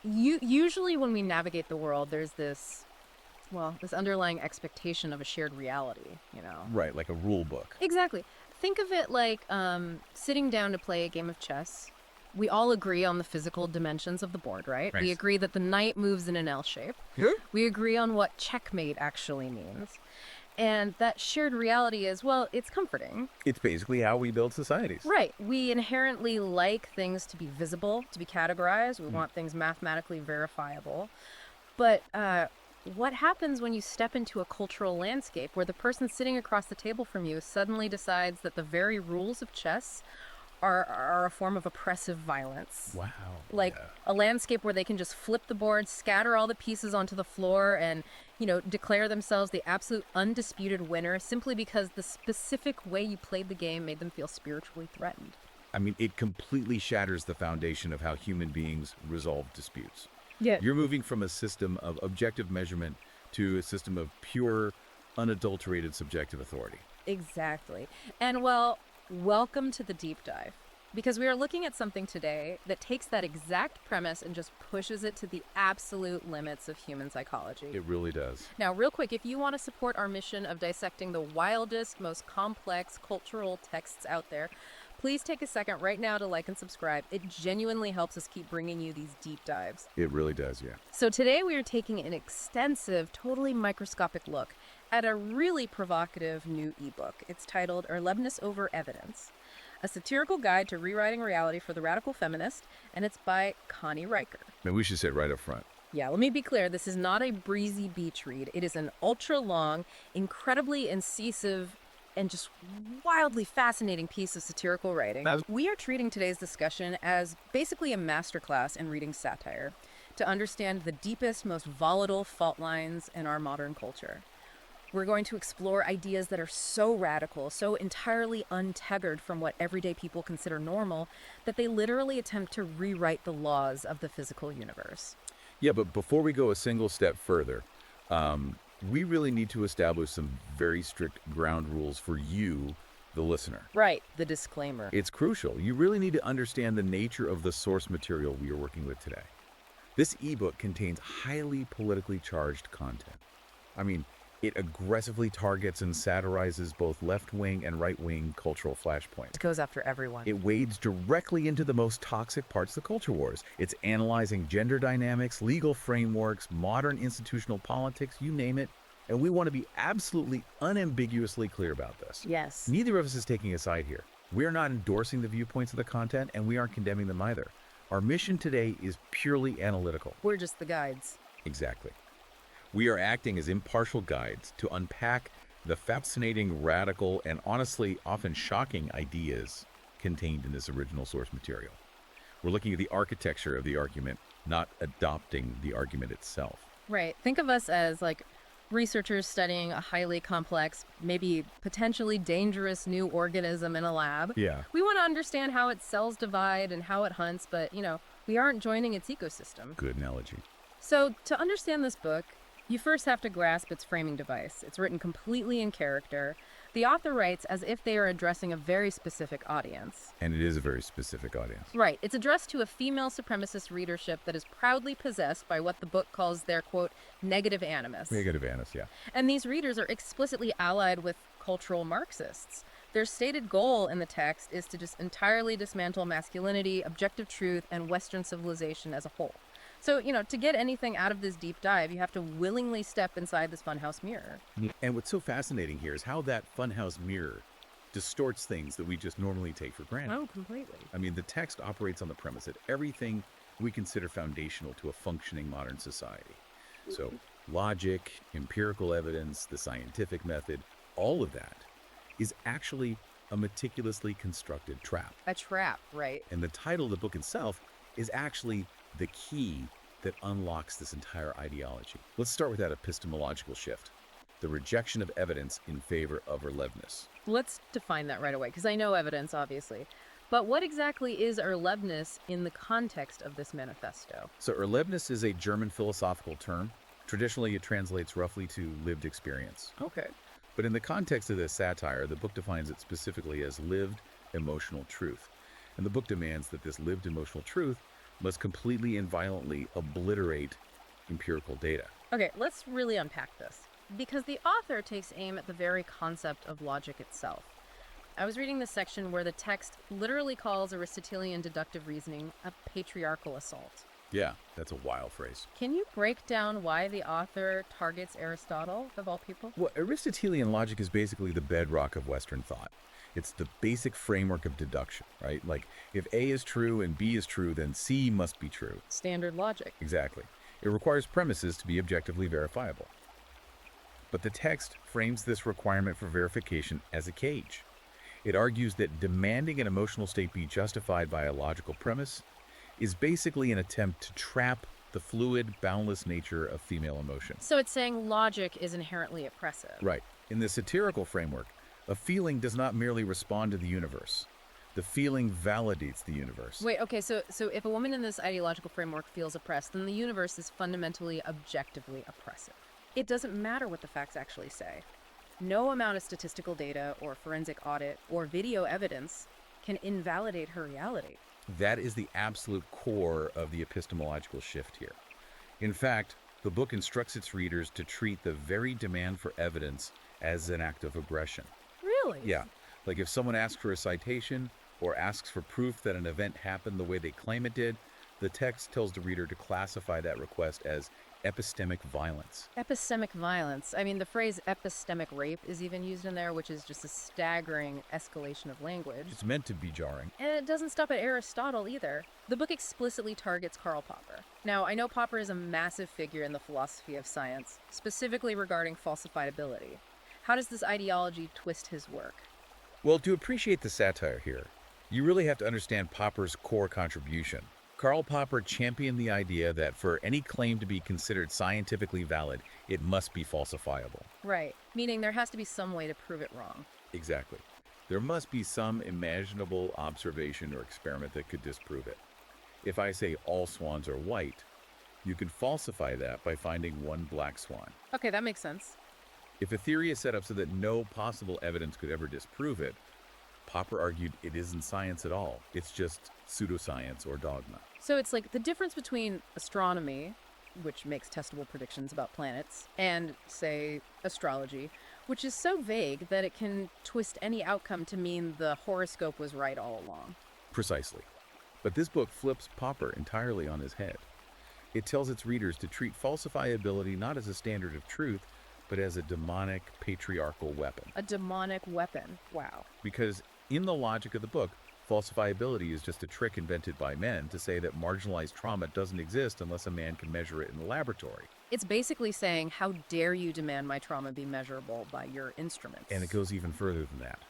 Usually when we navigate the world, there's this underlying expectation of a shared reality, you know? Right, like a rule book. Exactly. Think of it like sitting down to play a game of chess. We all agree on the physical dimensions of the board, right? Right. We agree that the knight moves in an L shape. Yeah. We agree on what checkmate actually means. And that shared reality is, well, it's comforting. It's basically how we build societies. Right. We inherently like things to be visible, to be categorized. We want things mathematically verifiable. But what happens when you step into a cultural landscape where the person sitting across the table from you suddenly decides that the very rules of chess are a form of oppressive violence? Wow. Like yeah. a landscape where they can just flip the board, scatter all the pieces onto the floor, and, declare themselves the absolute undisputed winner simply because the specific way you played the game made them feel spiritually threatened. I mean, it completely shatters the foundation of how human beings resolve disputes. Yeah. You're moving from a system of objective measurement to a system of pure, unadulterated subjective authority. Exactly. And well, welcome to the deep dive. Because we are looking at something today that takes that exact premise and just pushes it to the absolute limits of human psychology. It really does. Now, real quick, if you want to support our mission of dissecting the wildest, most complex cultural texts out there, please take a second right now to like and subscribe. It genuinely helps us keep bringing you these deep dives. It really does, yeah. So today we are taking an extensive, totally microscopic look at a really provocative new ebook. It's titled Erlebnis over Evidence, a satirical guide to rewriting reality for the radical feminist, and it's by Connie Riker. And we should say it right up front. Yeah, let me be clear. This is not a breezy beach read. It is an ultra-long, incredibly incisive, and just wildly fascinating piece of satirical writing. We are treating today's discussion as basically a masterclass in reading satire to understand the deepest, most volatile fault lines in our modern culture. We're going to explore ideas that are so radical, so entirely untethered from what everyday people consider normal, that they literally attempt to rewrite the laws of the physical universe. Yeah, but before we go a single step further, we really need to establish some very strict ground rules for you, the listener. Right, the disclaimer. It's crucial. You really need to understand the nature of the source material we are working with today. This ebook contains highly politically charged content. I mean, it aggressively targets and satirizes both left-wing and right-wing cultural flashpoints. It goes after everyone. It wades directly into the most toxic parts of the culture wars. It's analyzing gender dynamics, legal frameworks, modern institutional politics, you name it. And we want to be absolutely unambiguously clear about this. Yes. Neither of us is taking a side here. We are not endorsing the viewpoints of the content, and we aren't condemning them either. Our mission today is purely analytical. We're just the guides. Exactly. We are acting as impartial guides to unpack the fascinating, radical, and honestly often shocking ideas contained in this original source material. We're looking at the architecture of the argument, not adopting the argument itself. Right. Think of us as researchers studying a highly complex, maybe potentially dangerous new organism in a lab. Yeah. We want to understand how its cells divide and how it hunts, but, we aren't joining its ecosystem. Good analogy. So to understand this book, you first have to grasp its framing device. It's written completely in character. The author writes as if they are addressing a very specific audience. And it is a very specific audience. Right. It's addressed to a female supremacist readership that is proudly possessed by what the book calls their, quote, negative animus. Negative animus, yeah. And these readers are explicitly allied with cultural Marxists. Their stated goal in the text is to just entirely dismantle masculinity, objective truth, and Western civilization as a whole. So, to get anything out of this deep dive, you have to willingly step inside this funhouse mirror. And what's so fascinating here is how that funhouse mirror distorts things that we just normally take for granted. Oh, completely. I mean, the text operates on the premise that everything we consider foundational to a functioning modern society. So, logic, empirical evidence, the scientific method, all of that is actually a meticulously constructed trap. A trap, right? And the title of the book itself is actually the key that unlocks this entire ideology. Let's start with that epistemological shift, the rejection of evidence in favor of Erlebnis. Let's define that right away, because I know evidence, obviously. But what exactly is Erlebnis in the context of this manifesto? So Erlebnis is a German philosophical term. Traditionally, it translates roughly to lived experience. Okay. But in the context of this satire, the book defines it specifically as lived emotional truth. And the book demands that this lived emotional truth must completely and violently obliterate empirical data. Okay, let's really unpack this. Because the author takes aim at the very concept of logic itself. I was reading this section where the text literally calls Aristotelian deductive reasoning a patriarchal assault. Yeah, that's a wild phrase. Can you break down why the author targets Aristotle, of all people? Well, Aristotelian logic is basically the bedrock of Western thought. It's the basic framework of deduction, right? Like, if A is true and B is true, then C must be true. Standard logic. Exactly. It requires premises to be objectively verifiable. But the text frames this requirement for verification as a cage. It argues that demanding an emotional state be justified by a logical premise is basically an attempt to trap the fluid, boundless nature of female emotion. So it's saying logic is inherently oppressive. Right. In the satirical framework, a feeling does not merely respond to the universe. The feeling validates the universe. Wait, okay, so if a woman in this ideological framework feels oppressed, then the universe is fundamentally objectively oppressive. It doesn't matter what the facts actually say. No amount of statistical data or forensic audit or video evidence can invalidate her reality. That is the absolute core of the epistemological shift here. In fact, the book instructs its readers to treat the very demand for evidence as an act of aggression. Really? Yeah, like if someone asks for a citation or asks for proof that an event happened the way they claim it did, the text tells the reader to classify that request as epistemic violence. Epistemic violence. I mean, the phrase epistemic rape is even used in there, which is just a staggering escalation of language. It's meant to be jarring. And it doesn't stop at Aristotle either. The book explicitly targets Karl Popper. Now, I know Popper is a massive figure in the philosophy of science, specifically regarding falsifiability. How does this ideology twist his work? Well, to appreciate the satire here, you really have to understand Popper's core contribution. Karl Popper championed the idea that for any claim to be considered scientifically valid, it must be falsifiable. Right, meaning there has to be some way to prove it wrong. Exactly. There must be some imaginable observation or experiment that could disprove it. If I say all swans are white, you can falsify that by finding one black swan. Okay, that makes sense. If a theory is set up so that no possible evidence could ever disprove it, Popper argued it isn't science at all. It's just pseudoscience or dogma. So it's like the difference between astronomy, which makes testable predictions about planets, and, say, astrology, which is so vague that it can twist any outcome to mean the horoscope was right all along. Precisely. But this book flips Popper entirely on his head. It tells its readers to treat falsifiability not as a standard of truth, but as a demonic, patriarchal weapon. A demonic weapon. Wow. Because in the logic of the book, falsifiability is just a trick invented by men to say that marginalized trauma doesn't exist unless a man can measure it in the laboratory. It's basically saying, how dare you demand my trauma be measurable by your instruments? And it goes even further than that.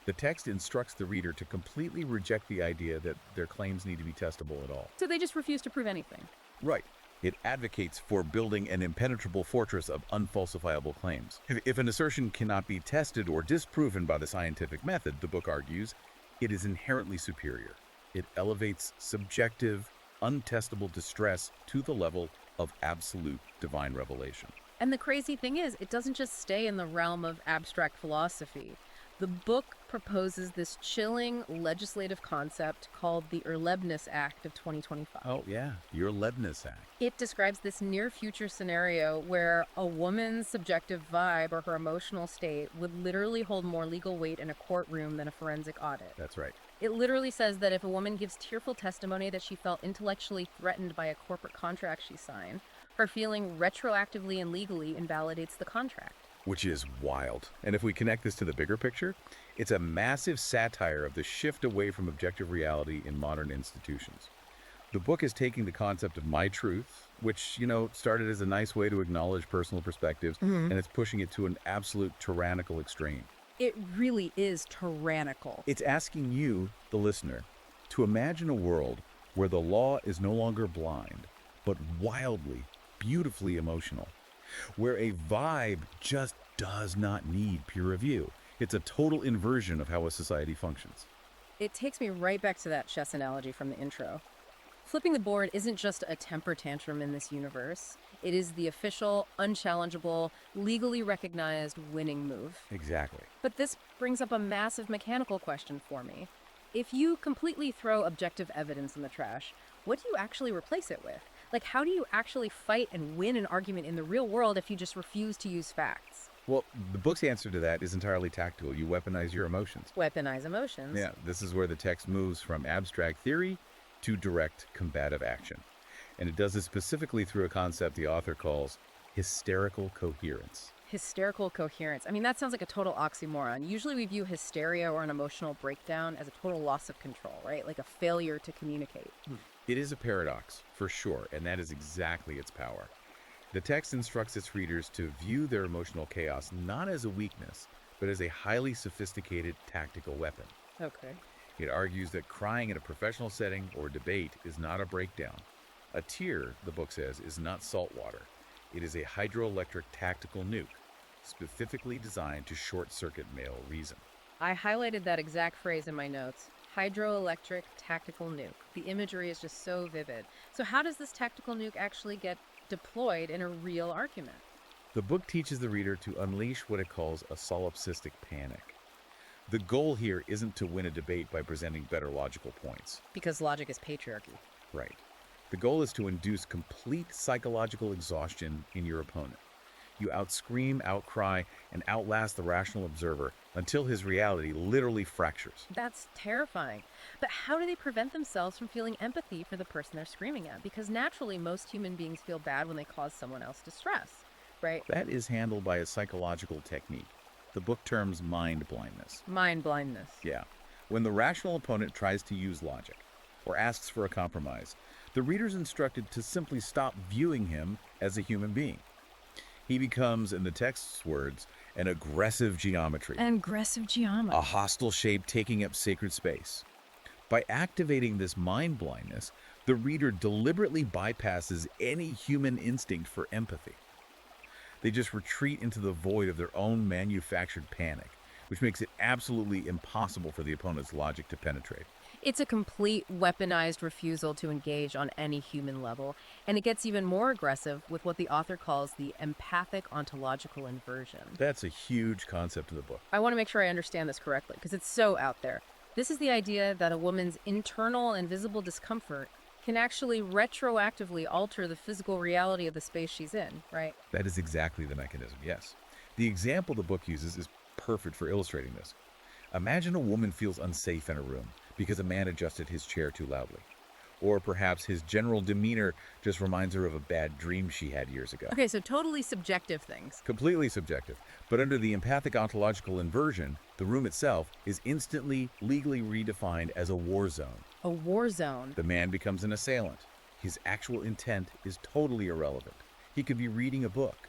The text instructs the reader to completely reject the idea that their claims need to be testable at all. So they just refuse to prove anything. Right. It advocates for building an impenetrable fortress of unfalsifiable claims. If an assertion cannot be tested or disproven by the scientific method, the book argues, it is inherently superior. It elevates subjective, untestable distress to the level of absolute divine revelation. And the crazy thing is, it doesn't just stay in the realm of abstract philosophy. The book proposes this chilling legislative concept called the Erlebnis Act of 2025. Oh, yeah, your Erlebnis Act. It describes this near-future scenario where a woman's subjective vibe or her emotional state would literally hold more legal weight in a courtroom than a forensic audit. That's right. It literally says that if a woman gives tearful testimony that she felt intellectually threatened by a corporate contract she signed, her feeling retroactively and legally invalidates the contract. Which is wild. And if we connect this to the bigger picture, it's a massive satire of the shift away from objective reality in modern institutions. The book is taking the concept of my truth, which, started as a nice way to acknowledge personal perspectives, and it's pushing it to an absolute tyrannical extreme. It really is tyrannical. It's asking you, the listener, to imagine a world where the law is no longer blind, but wildly, beautifully emotional. Where a vibe just does not need peer review. It's a total inversion of how a society functions. It takes me right back to that chess analogy from the intro. Flipping the board isn't just a temper tantrum in this universe. It is the official, unchallengeable, legally recognized winning move. Exactly. But this brings up a massive mechanical question for me. If you completely throw objective evidence in the trash, what do you actually replace it with? Like, how do you actually fight and win an argument in the real world if you just refuse to use facts? Well, the book's answer to that is entirely tactical. You weaponize your emotions. Weaponize emotions. Yeah, this is where the text moves from abstract theory to direct combative action. And it does this specifically through a concept the author calls hysterical coherence. Hysterical coherence. I mean, that sounds like a total oxymoron. Usually we view hysteria or an emotional breakdown as a total loss of control, right? Like a failure to communicate. It is a paradox, for sure, and that is exactly its power. The text instructs its readers to view their emotional chaos not as a weakness, but as a highly sophisticated tactical weapon. Okay. It argues that crying in a professional setting or debate is not a breakdown. A tear, the book says, is not salt water. It is a hydroelectric tactical nuke, specifically designed to short-circuit male reason. I highlighted that exact phrase in my notes. Hydroelectric tactical nuke. The imagery is just so vivid. So how does this tactical nuke actually get deployed in a real argument? The book teaches the reader to unleash what it calls a solipsistic panic. The goal here isn't to win a debate by presenting better logical points. Because logic is patriarchy. Right. The goal is to induce complete psychological exhaustion in your opponent. You outscream, outcry, and outlast the rational observer until his reality literally fractures. That's terrifying. But how do they prevent themselves from feeling empathy for the person they're screaming at? Because naturally, most human beings feel bad when they cause someone else distress, right? That is handled by a psychological technique. The book terms mind blindness. Mind blindness. Yeah. When the rational opponent tries to use logic or asks for a compromise, the reader's instructed to simply stop viewing him as a human being. He becomes, in the text's words, an aggressive geometry. An aggressive geometry. A hostile shape taking up sacred space. By activating this mind blindness, the reader deliberately bypasses any human instinct for empathy. They just retreat into the void of their own manufactured panic, which makes it absolutely impossible for the opponent's logic to penetrate. It's a complete weaponized refusal to engage on any human level, and it gets even more aggressive with what the author calls the empathic ontological inversion. That's a huge concept in the book. I want to make sure I understand this correctly, because it's so out there. This is the idea that a woman's internal and visible discomfort can actually retroactively alter the physical reality of the space she's in, right? That is exactly the mechanism, yes. The example the book uses is perfect for illustrating this. Imagine a woman feels unsafe in a room because a man adjusted his chair too loudly. Or perhaps his general demeanor just reminds her of a bad dream she had years ago. Okay, so totally subjective things. Completely subjective. But under the empathic ontological inversion, the room itself is instantly legally redefined as a war zone. A war zone. The man becomes an assailant. His actual intent is totally irrelevant. He could be reading a book,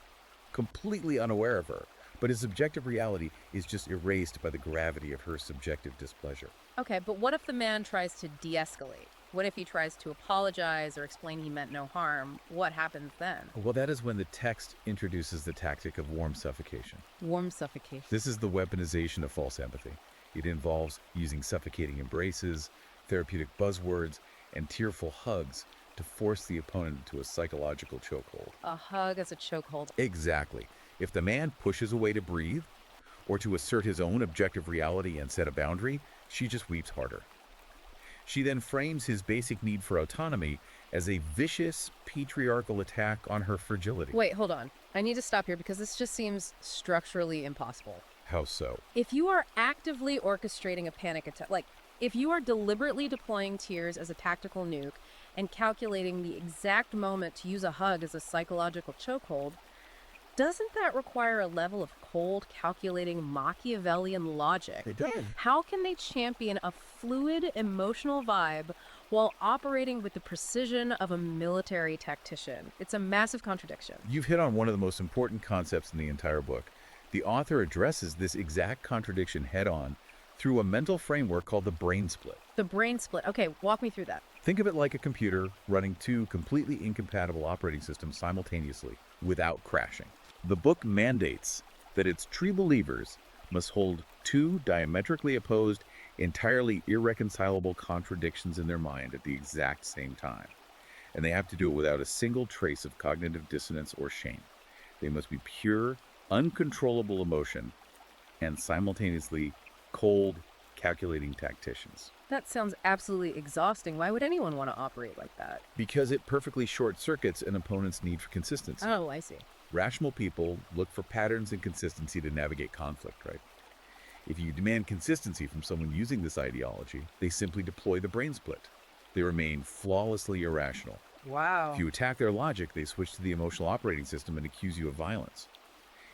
completely unaware of her, but his subjective reality is just erased by the gravity of her subjective displeasure. Okay, but what if the man tries to de-escalate? What if he tries to apologize or explain he meant no harm? What happens then? Well, that is when the text introduces the tactic of warm suffocation. Warm suffocation. This is the weaponization of false empathy. It involves using suffocating embraces, therapeutic buzzwords, and tearful hugs to force the opponent into a psychological chokehold. A hug as a chokehold. Exactly. If the man pushes away to breathe, or to assert his own objective reality and set a boundary, she just weeps harder. She then frames his basic need for autonomy as a vicious patriarchal attack on her fragility. Wait, hold on. I need to stop here because this just seems structurally impossible. How so? If you are actively orchestrating a panic attack, like if you are deliberately deploying tears as a tactical nuke and calculating the exact moment to use a hug as a psychological chokehold, doesn't that require a level of cold, calculating Machiavellian logic? It does. How can they champion a fluid, emotional vibe while operating with the precision of a military tactician? It's a massive contradiction. You've hit on one of the most important concepts in the entire book. The author addresses this exact contradiction head-on through a mental framework called the brain split. The brain split. Okay, walk me through that. Think of it like a computer running two completely incompatible operating systems simultaneously without crashing. The book mandates that its true believers must hold two diametrically opposed, entirely irreconcilable contradictions in their mind at the exact same time. And they have to do it without a single trace of cognitive dissonance or shame. They must be pure, uncontrollable emotion and simultaneously cold, calculating tacticians. That sounds absolutely exhausting. Why would anyone want to operate like that? Because it perfectly short-circuits an opponent's need for consistency. Oh, I see. Rational people look for patterns and consistency to navigate conflict, right? If you demand consistency from someone using this ideology, they simply deploy the brain split. They remain flawlessly irrational. Wow. If you attack their logic, they switch to the emotional operating system and accuse you of violence.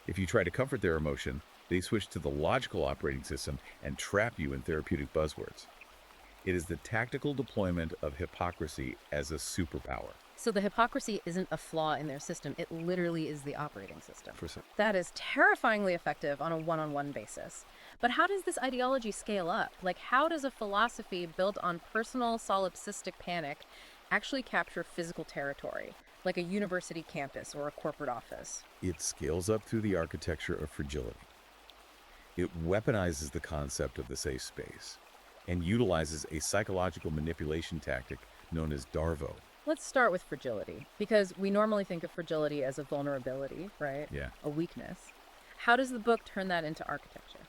If you try to comfort their emotion, they switch to the logical operating system and trap you in therapeutic buzzwords. It is the tactical deployment of hypocrisy as a superpower. So the hypocrisy isn't a flaw in their system. It literally is the operating system. For some. That is terrifyingly effective on a one-on-one basis. But how does this ideology scale up? Like, how does a philosophy built on personal solipsistic panic actually capture physical territory, like a university campus or a corporate office? It scales up through the architecture of fragility. It weaponizes the concept of the safe space and utilizes a psychological manipulation tactic known as DARVO. Let's start with fragility, because we normally think of fragility as a vulnerability, right? Yeah. A weakness. How does the book turn that into architecture?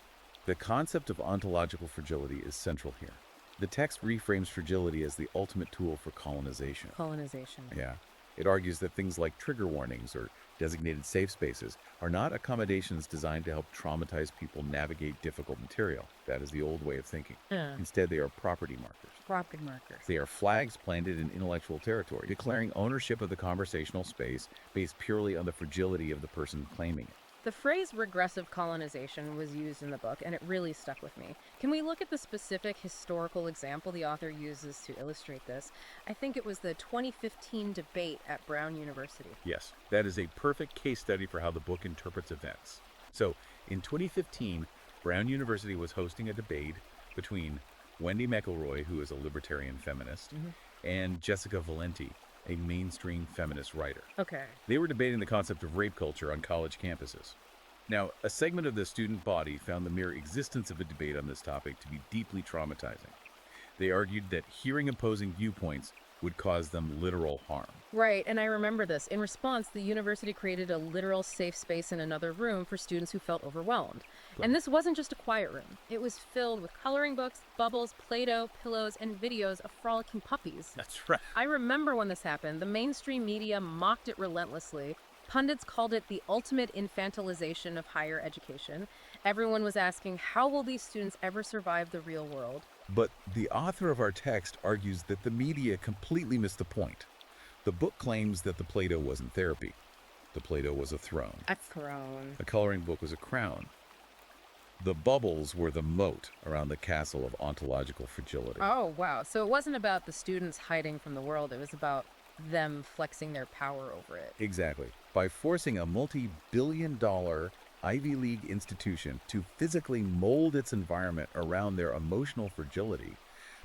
The concept of ontological fragility is central here. The text reframes fragility as the ultimate tool for colonization. Colonization. Yeah. It argues that things like trigger warnings or designated safe spaces are not accommodations designed to help traumatized people navigate difficult material. That is the old way of thinking. Instead, they are property markers. Property markers. They are flags planted in intellectual territory, declaring ownership of the conversational space based purely on the fragility of the person claiming it. The phrase regressive colonization was used in the book, and it really stuck with me. Can we look at the specific historical example the author uses to illustrate this? I think it was the 2015 debate at Brown University. Yes, that is a perfect case study for how the book interprets events. So, in 2015, Brown University was hosting a debate between Wendy McElroy, who is a libertarian feminist, and Jessica Valenti, a mainstream feminist writer. Okay. They were debating the concept of rape culture on college campuses. Now, a segment of the student body found the mere existence of a debate on this topic to be deeply traumatizing. They argued that hearing opposing viewpoints would cause them literal harm. Right, and I remember this. In response, the university created a literal safe space in another room for students who felt overwhelmed. And this wasn't just a quiet room. It was filled with coloring books, bubbles, Play-Doh, pillows, and videos of frolicking puppies. That's right. I remember when this happened. The mainstream media mocked it relentlessly. Pundits called it the ultimate infantilization of higher education. Everyone was asking, how will these students ever survive the real world? But the author of our text argues that the media completely missed the point. The book claims that the Play-Doh wasn't therapy. The Play-Doh was a throne. A throne. A coloring book was a crown. The bubbles were the moat around the castle of ontological fragility. Oh, wow. So it wasn't about the students hiding from the world. It was about them flexing their power over it. Exactly. By forcing a multi-billion-dollar Ivy League institution to physically mold its environment around their emotional fragility,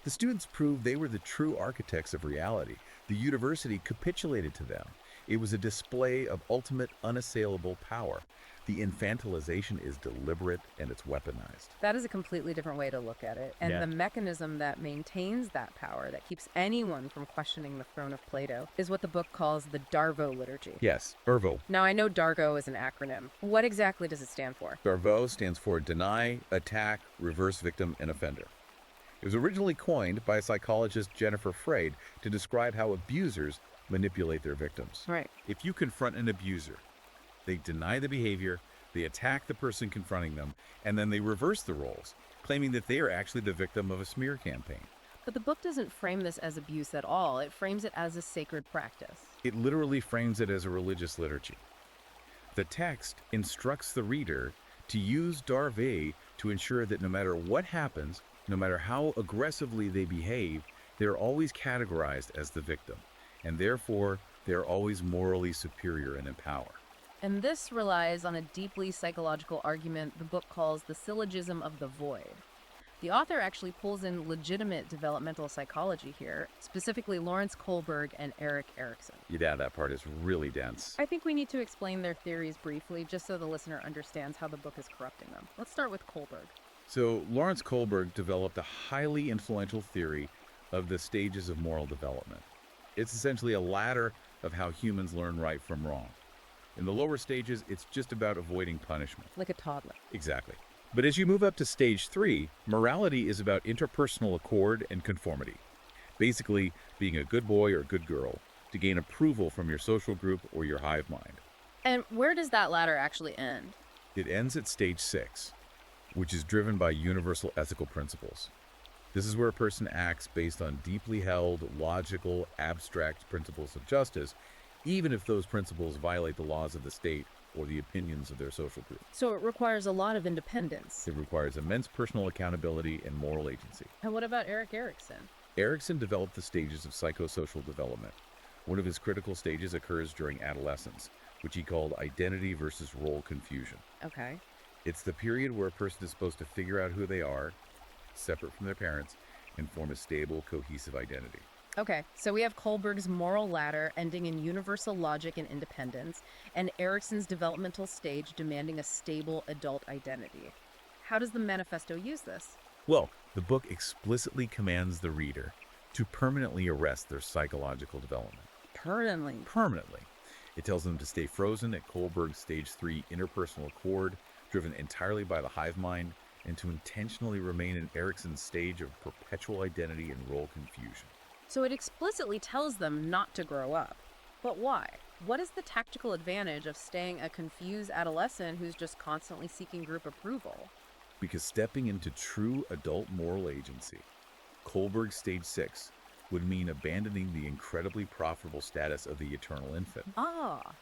the students proved they were the true architects of reality. The university capitulated to them. It was a display of ultimate unassailable power. The infantilization is deliberate and it's weaponized. That is a completely different way to look at it. And the mechanism that maintains that power, that keeps anyone from questioning the throne of Plato, is what the book calls the Darvo liturgy. Yes, DARVO. Now, I know DARGO is an acronym. What exactly does it stand for? DARVO stands for deny, attack, reverse victim, and offender. It was originally coined by psychologist Jennifer Freyd to describe how abusers manipulate their victims. Right. If you confront an abuser, they deny the behavior, they attack the person confronting them, and then they reverse the roles, claiming that they are actually the victim of a smear campaign. But the book doesn't frame this as abuse at all. It frames it as a sacred practice. It literally frames it as a religious liturgy. The text instructs the reader to use Darvé to ensure that no matter what happens, no matter how aggressively they behave, they're always categorized as the victim, and therefore they're always morally superior and in power. And this relies on a deeply psychological argument the book calls the syllogism of the void. The author actually pulls in legitimate developmental psychology here, specifically Lawrence Kohlberg and Erik Erikson. Yeah, that part is really dense. I think we need to explain their theories briefly, just so the listener understands how the book is corrupting them. Let's start with Kohlberg. So, Lawrence Kohlberg developed a highly influential theory of the stages of moral development. It's essentially a ladder of how humans learn right from wrong. In the lower stages, it's just about avoiding punishment. Like a toddler. Exactly. But as you move up to stage 3, morality is about interpersonal accord and conformity. Basically, being a good boy or good girl to gain approval from your social group or your hive mind. And where does that ladder actually end? It ends at stage 6, which is driven by universal ethical principles. This is where a person acts based on deeply held, logical, abstract principles of justice, even if those principles violate the laws of the state or the opinions of their social group. So it requires a lot of independence. It requires immense personal accountability and moral agency. And what about Erik Erikson? Erikson developed the stages of psychosocial development. One of his critical stages occurs during adolescence, which he called identity versus role confusion. Okay. It's the period where a person is supposed to figure out who they are, separate from their parents, and form a stable, cohesive identity. Okay, so we have Kohlberg's moral ladder ending in universal logic and independence, and Erikson's developmental stage demanding a stable adult identity. How does the manifesto use this? Well, the book explicitly commands the reader to permanently arrest their psychological development. Permanently. It tells them to stay frozen at Kohlberg's stage 3 interpersonal accord, driven entirely by the hive mind, and to intentionally remain in Erikson's stage of perpetual identity and role confusion. So it explicitly tells them not to grow up. But why? What is the tactical advantage of staying a confused adolescent who's just constantly seeking group approval? Because stepping into true adult moral agency, Kohlberg's stage 6, would mean abandoning the incredibly profitable status of the eternal infant.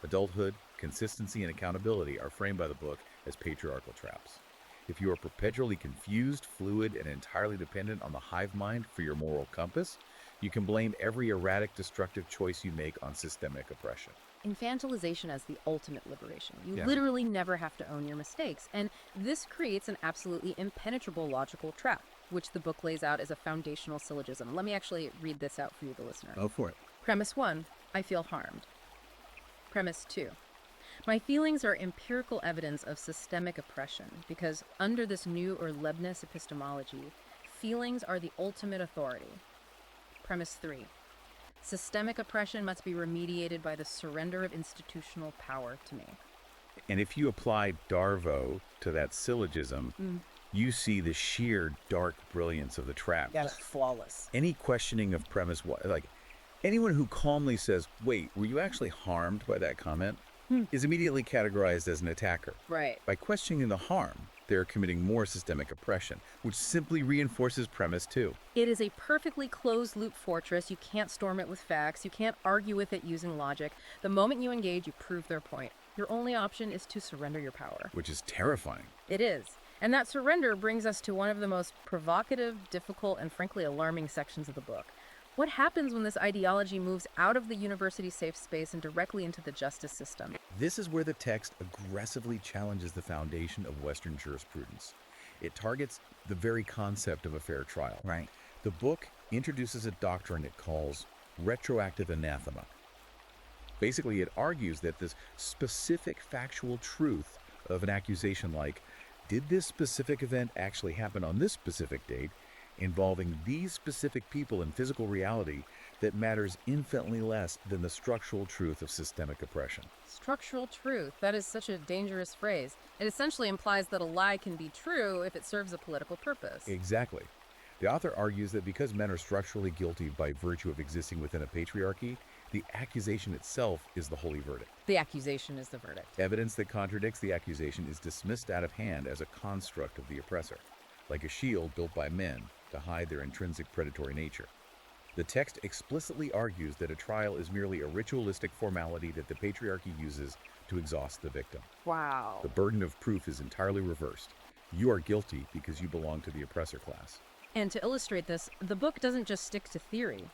Adulthood, consistency, and accountability are framed by the book as patriarchal traps. If you are perpetually confused, fluid, and entirely dependent on the hive mind for your moral compass, you can blame every erratic, destructive choice you make on systemic oppression. Infantilization as the ultimate liberation. You literally never have to own your mistakes. And this creates an absolutely impenetrable logical trap, which the book lays out as a foundational syllogism. Let me actually read this out for you, the listener. Go for it. Premise 1, I feel harmed. Premise 2, my feelings are empirical evidence of systemic oppression because under this new Erlebnis epistemology, feelings are the ultimate authority. Premise 3, systemic oppression must be remediated by the surrender of institutional power to me. And if you apply Darvo to that syllogism, you see the sheer dark brilliance of the trap. Yeah, it's flawless. Any questioning of premise, like anyone who calmly says, wait, were you actually harmed by that comment, is immediately categorized as an attacker. Right. By questioning the harm, they're committing more systemic oppression, which simply reinforces premise 2. It is a perfectly closed-loop fortress. You can't storm it with facts. You can't argue with it using logic. The moment you engage, you prove their point. Your only option is to surrender your power. Which is terrifying. It is. And that surrender brings us to one of the most provocative, difficult, and frankly alarming sections of the book. What happens when this ideology moves out of the university safe space and directly into the justice system? This is where the text aggressively challenges the foundation of Western jurisprudence. It targets the very concept of a fair trial. Right. The book introduces a doctrine it calls retroactive anathema. Basically, it argues that this specific factual truth of an accusation like, did this specific event actually happen on this specific date, involving these specific people in physical reality, that matters infinitely less than the structural truth of systemic oppression. Structural truth. That is such a dangerous phrase. It essentially implies that a lie can be true if it serves a political purpose. Exactly. The author argues that because men are structurally guilty by virtue of existing within a patriarchy, the accusation itself is the holy verdict. The accusation is the verdict. Evidence that contradicts the accusation is dismissed out of hand as a construct of the oppressor, like a shield built by men to hide their intrinsic predatory nature. The text explicitly argues that a trial is merely a ritualistic formality that the patriarchy uses to exhaust the victim. Wow. The burden of proof is entirely reversed. You are guilty because you belong to the oppressor class. And to illustrate this, the book doesn't just stick to theory.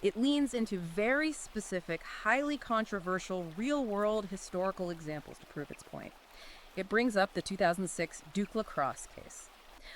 It leans into very specific, highly controversial, real-world historical examples to prove its point. It brings up the 2006 Duke Lacrosse case.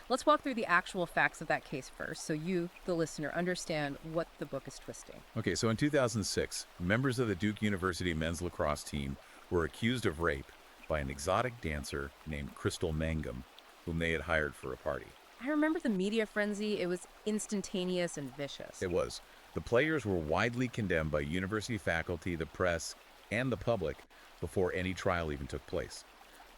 Let's walk through the actual facts of that case first, so you, the listener, understand what the book is twisting. Okay, so in 2006, members of the Duke University men's lacrosse team were accused of rape by an exotic dancer named Crystal Mangum, whom they had hired for a party. I remember the media frenzy. It was instantaneous and vicious. It was. The players were widely condemned by university faculty, the press, and the public before any trial even took place.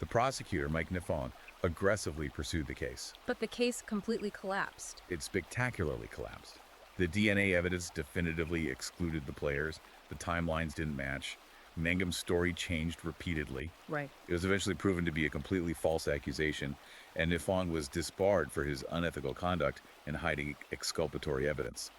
The prosecutor, Mike Niffon, aggressively pursued the case. But the case completely collapsed. It spectacularly collapsed. The DNA evidence definitively excluded the players. The timelines didn't match. Mangum's story changed repeatedly. Right. It was eventually proven to be a completely false accusation, and Nifong was disbarred for his unethical conduct in hiding exculpatory evidence.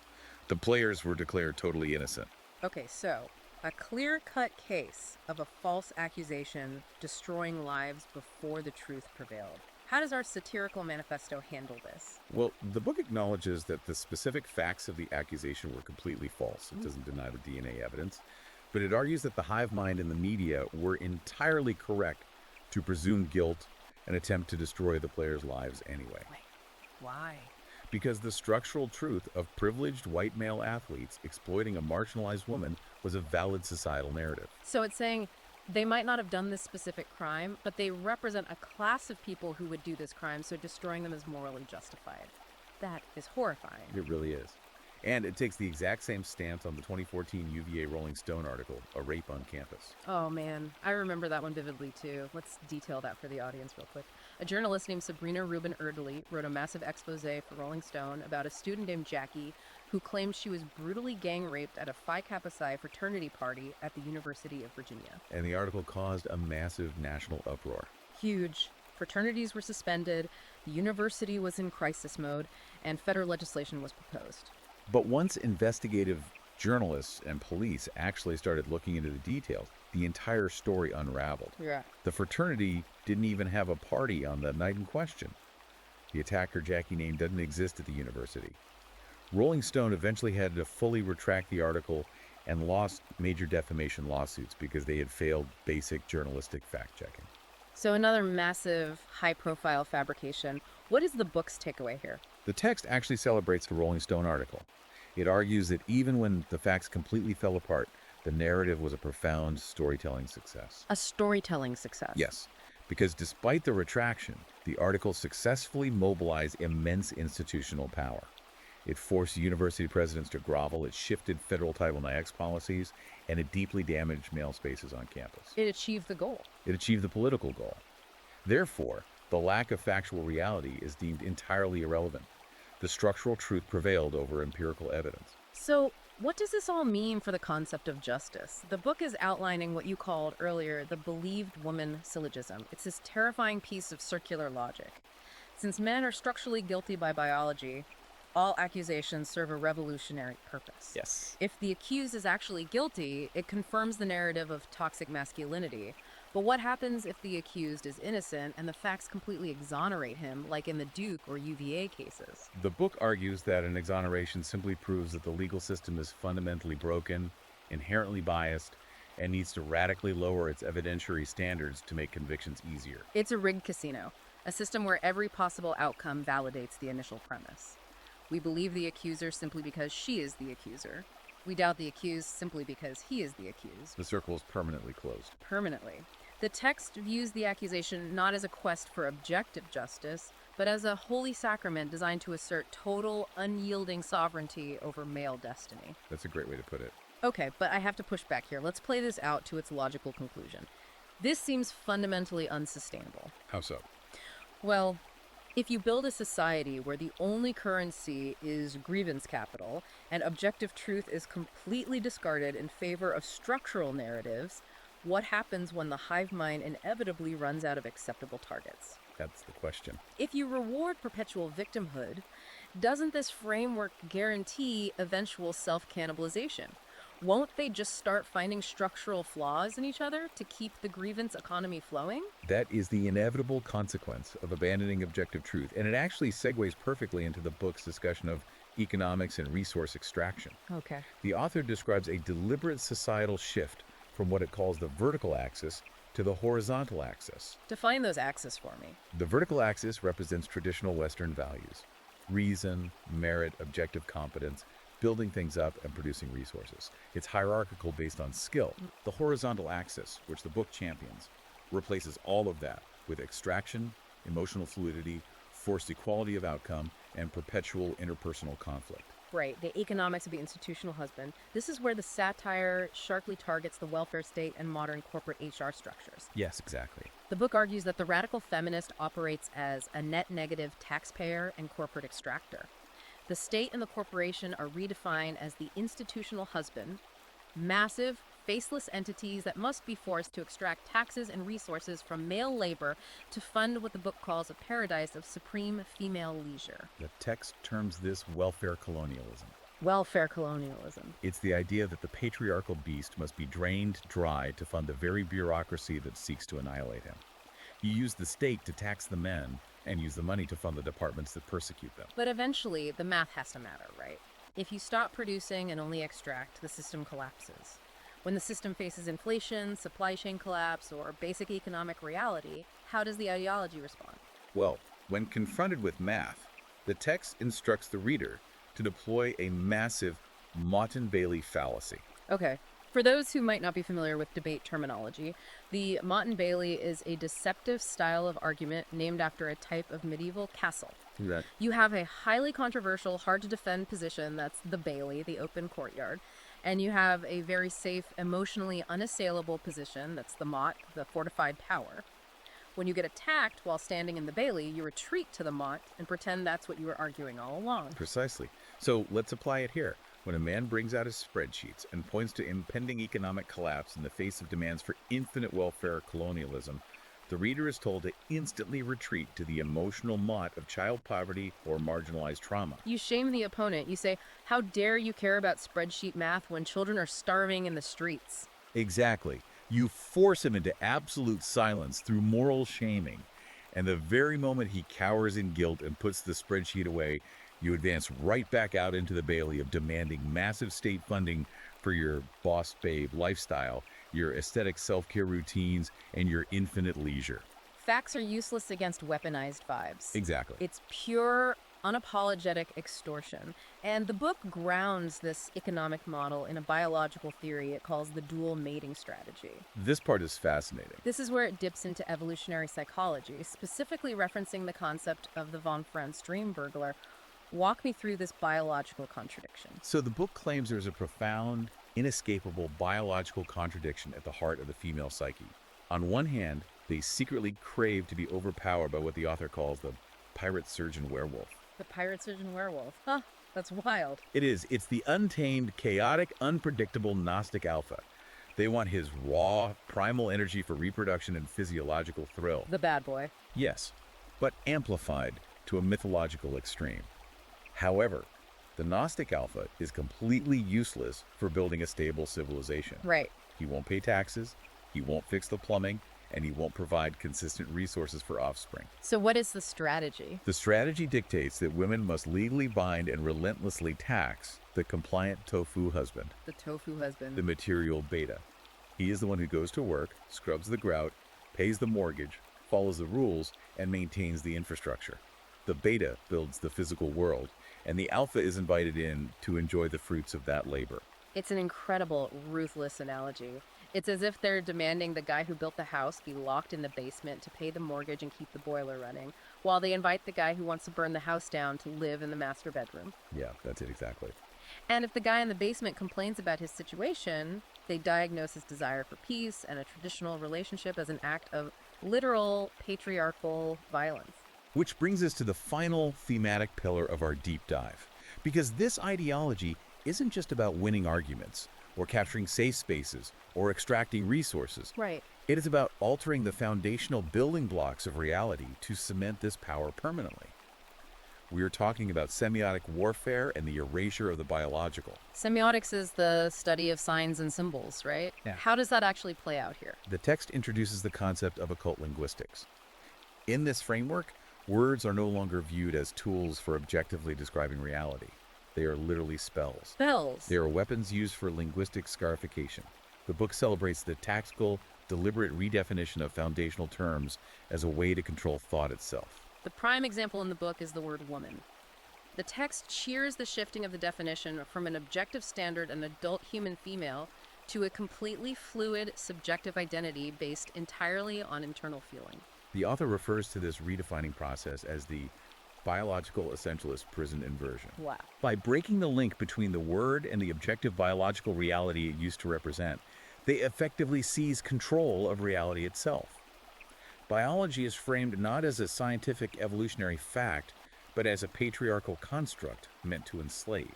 The players were declared totally innocent. Okay, so a clear-cut case of a false accusation destroying lives before the truth prevailed. How does our satirical manifesto handle this? Well, the book acknowledges that the specific facts of the accusation were completely false. It doesn't deny the DNA evidence, but it argues that the hive mind and the media were entirely correct to presume guilt and attempt to destroy the players' lives anyway. Wait, why? Because the structural truth of privileged white male athletes exploiting a marginalized woman was a valid societal narrative. So it's saying they might not have done this specific crime, but they represent a class of people who would do this crime, so destroying them is morally justified. That is horrifying. It really is. And it takes the exact same stance on the 2014 UVA Rolling Stone article, A Rape on Campus. Oh man, I remember that one vividly too. Let's detail that for the audience real quick. A journalist named Sabrina Rubin Erdely wrote a massive expose for Rolling Stone about a student named Jackie who claimed she was brutally gang raped at a Phi Kappa Psi fraternity party at the University of Virginia. And the article caused a massive national uproar. Huge. Fraternities were suspended, the university was in crisis mode, and federal legislation was proposed. But once investigative journalists and police actually started looking into the details, the entire story unraveled. Yeah. The fraternity didn't even have a party on the night in question. The attacker Jackie name doesn't exist at the university. Rolling Stone eventually had to fully retract the article and lost major defamation lawsuits because they had failed basic journalistic fact-checking. So another massive, high-profile fabrication. What is the book's takeaway here? The text actually celebrates the Rolling Stone article. It argues that even when the facts completely fell apart, the narrative was a profound storytelling success. A storytelling success. Yes, because despite the retraction, the article successfully mobilized immense institutional power. It forced university presidents to grovel, it shifted federal Title IX policies, and it deeply damaged male spaces on campus. It achieved the goal. It achieved the political goal. Therefore, the lack of factual reality is deemed entirely irrelevant. The structural truth prevailed over empirical evidence. So, what does this all mean for the concept of justice? The book is outlining what you called earlier the believed woman syllogism. It's this terrifying piece of circular logic. Since men are structurally guilty by biology, all accusations serve a revolutionary purpose. Yes. If the accused is actually guilty, it confirms the narrative of toxic masculinity. But what happens if the accused is innocent and the facts completely exonerate him, like in the Duke or UVA cases? The book argues that an exoneration simply proves that the legal system is fundamentally broken, inherently biased, and needs to radically lower its evidentiary standards to make convictions easier. It's a rigged casino, a system where every possible outcome validates the initial premise. We believe the accuser simply because she is the accuser. We doubt the accused simply because he is the accused. The circle is permanently closed. Permanently. The text views the accusation not as a quest for objective justice, but as a holy sacrament designed to assert total, unyielding sovereignty over male destiny. That's a great way to put it. Okay, but I have to push back here. Let's play this out to its logical conclusion. This seems fundamentally unsustainable. How so? Well, if you build a society where the only currency is grievance capital and objective truth is completely discarded in favor of structural narratives, what happens when the hive mind inevitably runs out of acceptable targets? That's the question. If you reward perpetual victimhood, doesn't this framework guarantee eventual self-cannibalization? Won't they just start finding structural flaws in each other to keep the grievance economy flowing? That is the inevitable consequence of abandoning objective truth, and it actually segues perfectly into the book's discussion of economics and resource extraction. Okay. The author describes a deliberate societal shift from what it calls the vertical axis to the horizontal axis. Define those axes for me. The vertical axis represents traditional Western values: reason, merit, objective competence, building things up and producing resources. It's hierarchical based on skill. The horizontal axis, which the book champions, replaces all of that with extraction, emotional fluidity, forced equality of outcome, and perpetual interpersonal conflict. Right, the economics of the institutional husband. This is where the satire sharply targets the welfare state and modern corporate HR structures. Yes, exactly. The book argues that the radical feminist operates as a net negative taxpayer and corporate extractor. The state and the corporation are redefined as the institutional husband, massive, faceless entities that must be forced to extract taxes and resources from male labor to fund what the book calls a paradise of supreme female leisure. The text terms this welfare colonialism. Welfare colonialism. It's the idea that the patriarchal beast must be drained dry to fund the very bureaucracy that seeks to annihilate him. You use the state to tax the men and use the money to fund the departments that persecute them. But eventually, the math has to matter, right? If you stop producing and only extract, the system collapses. When the system faces inflation, supply chain collapse, or basic economic reality, how does the ideology respond? Well, when confronted with math, the text instructs the reader to deploy a massive Motte-Bailey fallacy. Okay. For those who might not be familiar with debate terminology, the Motte-Bailey is a deceptive style of argument named after a type of medieval castle. Right. You have a highly controversial, hard-to-defend position, that's the Bailey, the open courtyard, and you have a very safe, emotionally unassailable position, that's the motte, the fortified tower. When you get attacked while standing in the Bailey, you retreat to the motte and pretend that's what you were arguing all along. Precisely. So let's apply it here. When a man brings out his spreadsheets and points to impending economic collapse in the face of demands for infinite welfare colonialism, the reader is told to instantly retreat to the emotional motte of child poverty or marginalized trauma. You shame the opponent. You say, how dare you care about spreadsheet math when children are starving in the streets? Exactly. You force him into absolute silence through moral shaming. And the very moment he cowers in guilt and puts the spreadsheet away, you advance right back out into the Bailey of demanding massive state funding for your boss babe lifestyle, your aesthetic self-care routines, and your infinite leisure. Facts are useless against weaponized vibes. Exactly. It's pure, unapologetic extortion. And the book grounds this economic model in a biological theory it calls the dual mating strategy. This part is fascinating. This is where it dips into evolutionary psychology, specifically referencing the concept of the von Franz dream burglar. Walk me through this biological contradiction. So the book claims there's a profound, inescapable biological contradiction at the heart of the female psyche. On one hand, they secretly crave to be overpowered by what the author calls the pirate surgeon werewolf. The pirate surgeon werewolf. Huh, that's wild. It is. It's the untamed, chaotic, unpredictable Gnostic alpha. They want his raw, primal energy for reproduction and physiological thrill. The bad boy. Yes, but amplified to a mythological extreme. However, the Gnostic alpha is completely useless for building a stable civilization. Right. He won't pay taxes, he won't fix the plumbing, and he won't provide consistent resources for offspring. So what is the strategy? The strategy dictates that women must legally bind and relentlessly tax the compliant tofu husband, The tofu husband. the material beta. He is the one who goes to work, scrubs the grout, pays the mortgage, follows the rules, and maintains the infrastructure. The beta builds the physical world, and the alpha is invited in to enjoy the fruits of that labor. It's an incredible, ruthless analogy. It's as if they're demanding the guy who built the house be locked in the basement to pay the mortgage and keep the boiler running, while they invite the guy who wants to burn the house down to live in the master bedroom. Yeah, that's it exactly. And if the guy in the basement complains about his situation, they diagnose his desire for peace and a traditional relationship as an act of literal patriarchal violence. Which brings us to the final thematic pillar of our deep dive. Because this ideology isn't just about winning arguments, or capturing safe spaces, or extracting resources. Right. It is about altering the foundational building blocks of reality to cement this power permanently. We are talking about semiotic warfare and the erasure of the biological. Semiotics is the study of signs and symbols, right? Yeah. How does that actually play out here? The text introduces the concept of occult linguistics. In this framework, words are no longer viewed as tools for objectively describing reality. They are literally spells. Spells. They are weapons used for linguistic scarification. The book celebrates the tactical, deliberate redefinition of foundational terms as a way to control thought itself. The prime example in the book is the word woman. The text cheers the shifting of the definition from an objective standard, an adult human female, to a completely fluid, subjective identity based entirely on internal feeling. The author refers to this redefining process as the biological essentialist prison inversion. Wow. By breaking the link between the word and the objective biological reality it used to represent, they effectively seize control of reality itself. Biology is framed not as a scientific evolutionary fact, but as a patriarchal construct meant to enslave.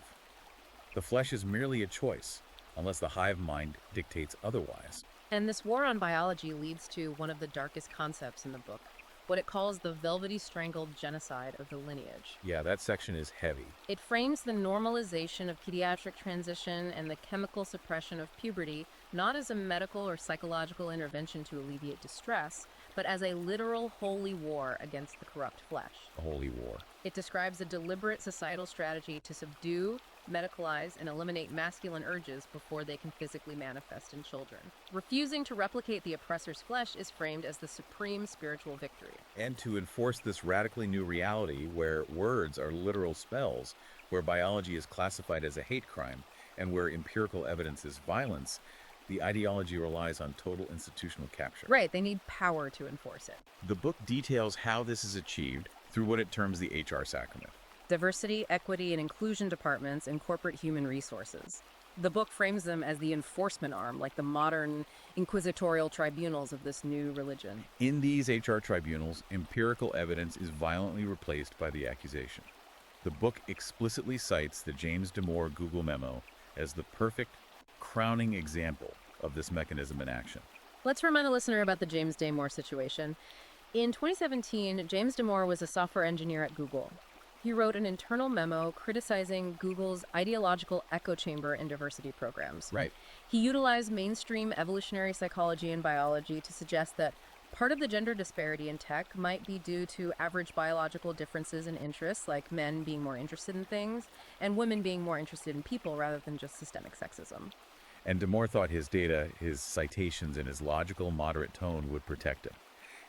The flesh is merely a choice, unless the hive mind dictates otherwise. And this war on biology leads to one of the darkest concepts in the book, what it calls the velvety strangled genocide of the lineage. Yeah, that section is heavy. It frames the normalization of pediatric transition and the chemical suppression of puberty not as a medical or psychological intervention to alleviate distress, but as a literal holy war against the corrupt flesh. A holy war. It describes a deliberate societal strategy to subdue, medicalize, and eliminate masculine urges before they can physically manifest in children. Refusing to replicate the oppressor's flesh is framed as the supreme spiritual victory. And to enforce this radically new reality where words are literal spells, where biology is classified as a hate crime, and where empirical evidence is violence, the ideology relies on total institutional capture. Right, they need power to enforce it. The book details how this is achieved through what it terms the HR sacrament. Diversity, equity, and inclusion departments in corporate human resources. The book frames them as the enforcement arm, like the modern inquisitorial tribunals of this new religion. In these HR tribunals, empirical evidence is violently replaced by the accusation. The book explicitly cites the James Damore Google memo as the perfect, crowning example of this mechanism in action. Let's remind a listener about the James Damore situation. In 2017, James Damore was a software engineer at Google. He wrote an internal memo criticizing Google's ideological echo chamber and diversity programs. Right. He utilized mainstream evolutionary psychology and biology to suggest that part of the gender disparity in tech might be due to average biological differences in interests, like men being more interested in things and women being more interested in people rather than just systemic sexism. And Damore thought his data, his citations, and his logical, moderate tone would protect him.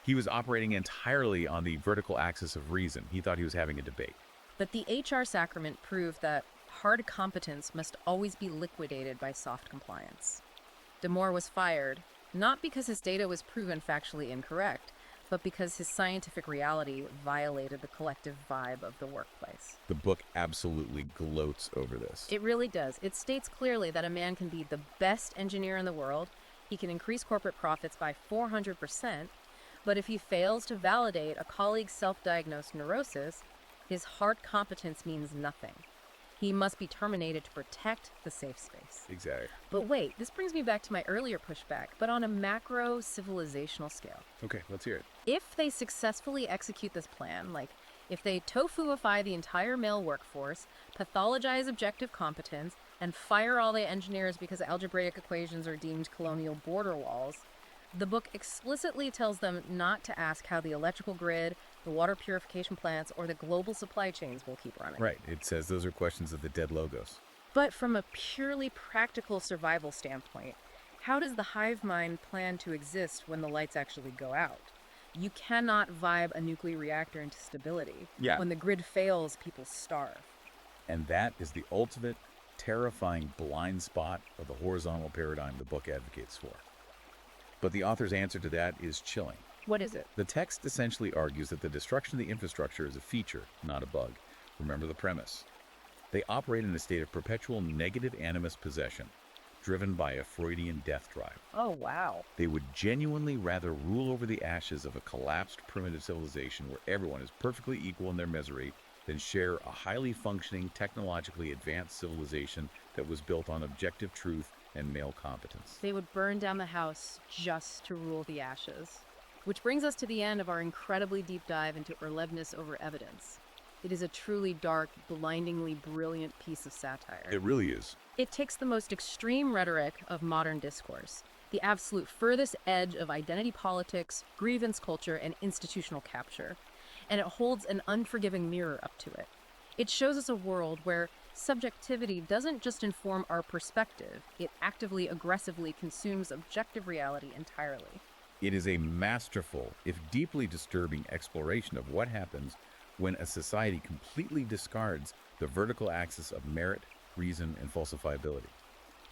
He was operating entirely on the vertical axis of reason. He thought he was having a debate. But the HR sacrament proved that hard competence must always be liquidated by soft compliance. Damore was fired, not because his data was proven factually incorrect, but because his scientific reality violated the collective vibe of the workplace. The book absolutely gloats over this. It really does. It states clearly that a man can be the best engineer in the world, he can increase corporate profits by 400%, but if he fails to validate a colleague's self-diagnosed neurosis, his hard competence means nothing. He must be terminated to protect the safe space. Exactly. But wait, this brings me back to my earlier pushback, but on a macro civilizational scale. Okay, let's hear it. If they successfully execute this plan, like if they tofuify the entire male workforce, pathologize objective competence, and fire all the engineers because algebraic equations are deemed colonial border walls, the book explicitly tells them not to ask how the electrical grid, the water purification plants, or the global supply chains will keep running. Right. It says those are questions of the dead logos. But from a purely practical survival standpoint, how does the hive mind plan to exist when the lights actually go out? You cannot vibe a nuclear reactor into stability. Yeah. When the grid fails, people starve. And that is the ultimate, terrifying blind spot of the horizontal paradigm the book advocates for. But the author's answer to that is chilling. What is it? The text essentially argues that the destruction of the infrastructure is a feature, not a bug. Remember the premise. They operate in a state of perpetual negative animus possession, driven by a Freudian death drive. Oh, wow. They would genuinely rather rule over the ashes of a collapsed primitive civilization where everyone is perfectly equal in their misery than share a highly functioning, technologically advanced civilization that was built on objective truth and male competence. They would burn down the house just to rule the ashes. Which brings us to the end of our incredibly deep dive into Erlebnis over evidence. It is a truly dark, blindingly brilliant piece of satire. It really is. It takes the most extreme rhetoric of modern discourse, the absolute furthest edge of identity politics, grievance culture, and institutional capture, and it holds an unforgiving mirror up to it. It shows us a world where subjectivity doesn't just inform our perspective, it actively, aggressively consumes objective reality entirely. It is a masterful, if deeply disturbing, exploration of what happens when a society completely discards the vertical axis of merit, reason, and falsifiability.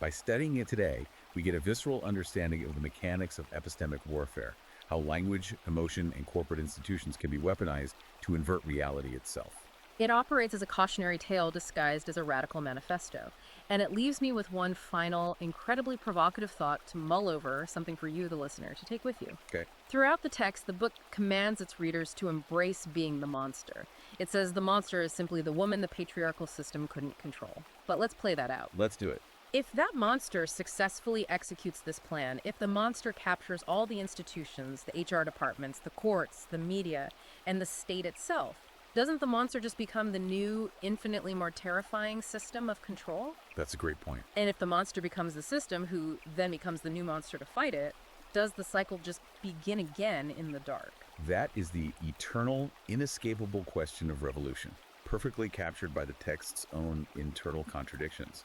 By studying it today, we get a visceral understanding of the mechanics of epistemic warfare, how language, emotion, and corporate institutions can be weaponized to invert reality itself. It operates as a cautionary tale disguised as a radical manifesto. And it leaves me with one final, incredibly provocative thought to mull over, something for you, the listener, to take with you. Okay. Throughout the text, the book commands its readers to embrace being the monster. It says the monster is simply the woman the patriarchal system couldn't control. But let's play that out. Let's do it. If that monster successfully executes this plan, if the monster captures all the institutions, the HR departments, the courts, the media, and the state itself, doesn't the monster just become the new, infinitely more terrifying system of control? That's a great point. And if the monster becomes the system, who then becomes the new monster to fight it, does the cycle just begin again in the dark? That is the eternal, inescapable question of revolution, perfectly captured by the text's own internal contradictions.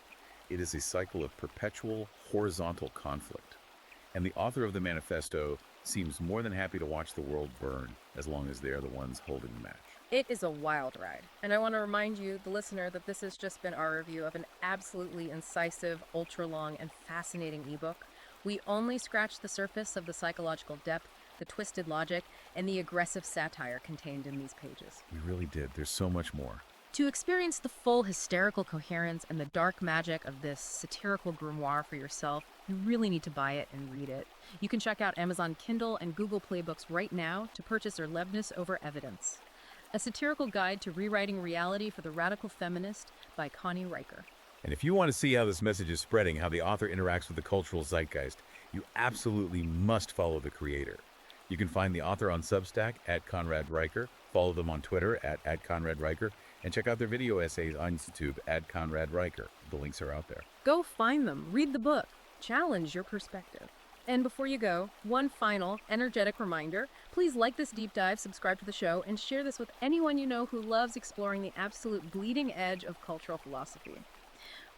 It is a cycle of perpetual, horizontal conflict. And the author of the manifesto seems more than happy to watch the world burn as long as they are the ones holding the match. It is a wild ride. And I want to remind you, the listener, that this has just been our review of an absolutely incisive, ultra-long, and fascinating ebook. We only scratched the surface of the psychological depth, the twisted logic, and the aggressive satire contained in these pages. We really did. There's so much more. To experience the full hysterical coherence and the dark magic of this satirical grimoire for yourself, you really need to buy it and read it. You can check out Amazon Kindle and Google Play Books right now to purchase Erlebnis over Evidence, a satirical guide to rewriting reality for the radical feminist by Connie Riker. And if you want to see how this message is spreading, how the author interacts with the cultural zeitgeist, you absolutely must follow the creator. You can find the author on Substack at Conrad Riker, follow them on Twitter at Conrad Riker, and check out their video essays on YouTube at Conrad Riker. The links are out there. Go find them, read the book, challenge your perspective. And before you go, one final energetic reminder, please like this deep dive, subscribe to the show, and share this with anyone you know who loves exploring the absolute bleeding edge of cultural philosophy.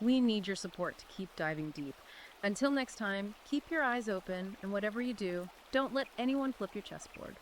We need your support to keep diving deep. Until next time, keep your eyes open, and whatever you do, don't let anyone flip your chessboard.